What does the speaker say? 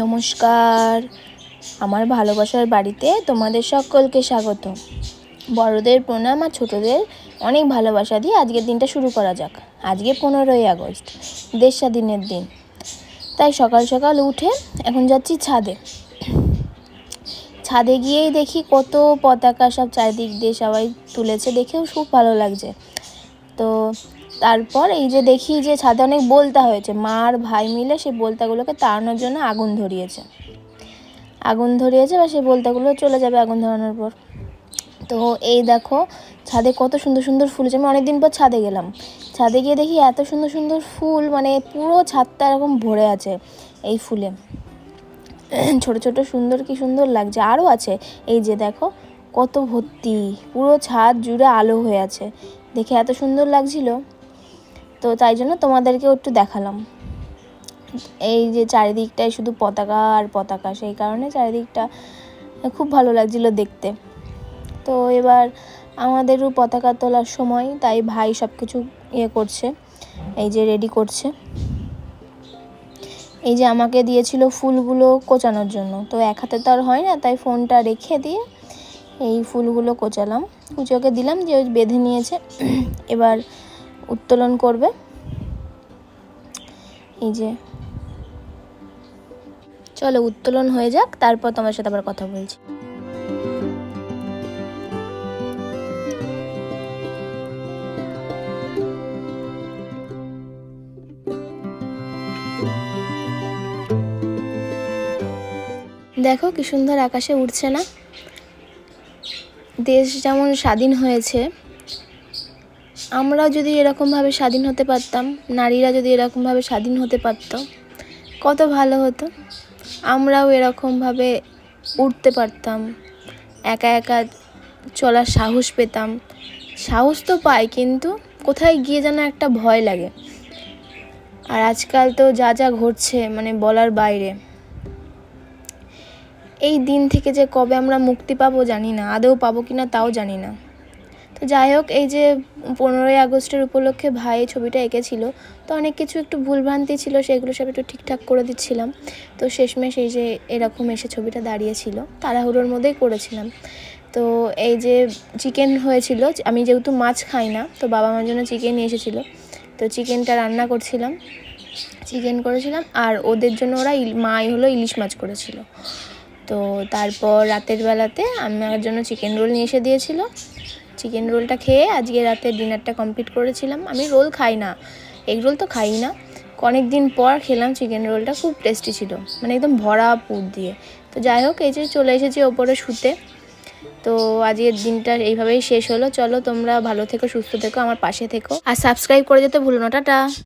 নমস্কার, আমার ভালোবাসার বাড়িতে তোমাদের সকলকে স্বাগত। বড়দের প্রণাম আর ছোটদের অনেক ভালোবাসা দিয়ে আজকের দিনটা শুরু করা যাক। আজকে 15ই আগস্ট, দেশ স্বাধীনের দিন। তাই সকাল সকাল উঠে এখন যাচ্ছি ছাদে। ছাদে গিয়েই দেখি কত পতাকা সব চারিদিক দিয়ে সবাই তুলেছে, দেখেও খুব ভালো লাগছে। তো তারপর এই যে দেখি যে ছাদে অনেক বলতা হয়েছে, মা আর ভাই মিলে সেই বলতাগুলোকে তাড়ানোর জন্য আগুন ধরিয়েছে বা সেই বলতাগুলো চলে যাবে আগুন ধরানোর পর। তো এই দেখো ছাদে কত সুন্দর সুন্দর ফুল হয়েছে। আমি অনেকদিন পর ছাদে গেলাম, ছাদে গিয়ে দেখি এত সুন্দর সুন্দর ফুল, মানে পুরো ছাদটা এরকম ভরে আছে এই ফুলে। ছোট ছোট কি সুন্দর লাগছে। আরও আছে, এই যে দেখো কত ভর্তি, পুরো ছাদ জুড়ে আলো হয়ে আছে, দেখে এত সুন্দর লাগছিল। তো তাই জন্য তোমাদেরকেও একটু দেখালাম। এই যে চারিদিকটায় শুধু পতাকা আর পতাকা, সেই কারণে চারিদিকটা খুব ভালো লাগছিল দেখতে। তো এবার আমাদেরও পতাকা তোলার সময়, তাই ভাই সব কিছু করছে, এই যে রেডি করছে। এই যে আমাকে দিয়েছিল ফুলগুলো কোচানোর জন্য, তো এক হাতে তো আর হয় না, তাই ফোনটা রেখে দিয়ে এই ফুলগুলো কোচালাম, কুচোকে দিলাম, যে বেঁধে নিয়েছে। এবার উত্তোলন করবে। এই যে চলো উত্তোলন হয়ে যাক, তারপর তোমার সাথে আবার কথা বলছি। দেখো কি সুন্দর আকাশে উড়ছে না? দেশ যেমন স্বাধীন হয়েছে, আমরা যদি এরকমভাবে স্বাধীন হতে পারতাম, নারীরা যদি এরকমভাবে স্বাধীন হতে পারত, কত ভালো হতো। আমরাও এরকমভাবে উঠতে পারতাম, একা একা চলার সাহস পেতাম। সাহস তো পাই, কিন্তু কোথায় গিয়ে যেন একটা ভয় লাগে। আর আজকাল তো যা যা ঘটছে, মানে বলার বাইরে। এই দিন থেকে যে কবে আমরা মুক্তি পাবো জানি না, আদৌ পাবো কিনা তাও জানি না। তো যাই হোক, এই যে 15ই আগস্টের উপলক্ষে ভাই ছবিটা এঁকেছিল, তো অনেক কিছু একটু ভুলভ্রান্তি ছিল, সেগুলো সব একটু ঠিকঠাক করে দিচ্ছিলাম। তো শেষমেশ এই যে এরকম এসে ছবিটা দাঁড়িয়েছিল, তাড়াহুড়োর মধ্যেই করেছিলাম। তো এই যে চিকেন হয়েছিল, আমি যেহেতু মাছ খাই না, তো বাবা মার জন্য চিকেন নিয়ে এসেছিলো, তো চিকেনটা রান্না করেছিলাম, আর ওদের জন্য ওরা ইলিশ মাছ করেছিল। তো তারপর রাতের বেলাতে আমার জন্য চিকেন রোল নিয়ে এসে দিয়েছিল। চিকেন রোলটা খেয়ে আজকে রাতের ডিনারটা কমপ্লিট করেছিলাম। আমি রোল খাই না, এগ রোল তো খাই না, অনেক দিন পর খেলাম চিকেন রোলটা, খুব টেস্টি ছিল, মানে একদম ভরা পুর দিয়ে। তো যাই হোক, এই যে চলে এসেছি ওপরে শুতে। তো আজকের দিনটা এইভাবেই শেষ হলো। চলো তোমরা ভালো থেকো, সুস্থ থেকো, আমার পাশে থেকো, আর সাবস্ক্রাইব করে যেতে ভুলো না। টাটা।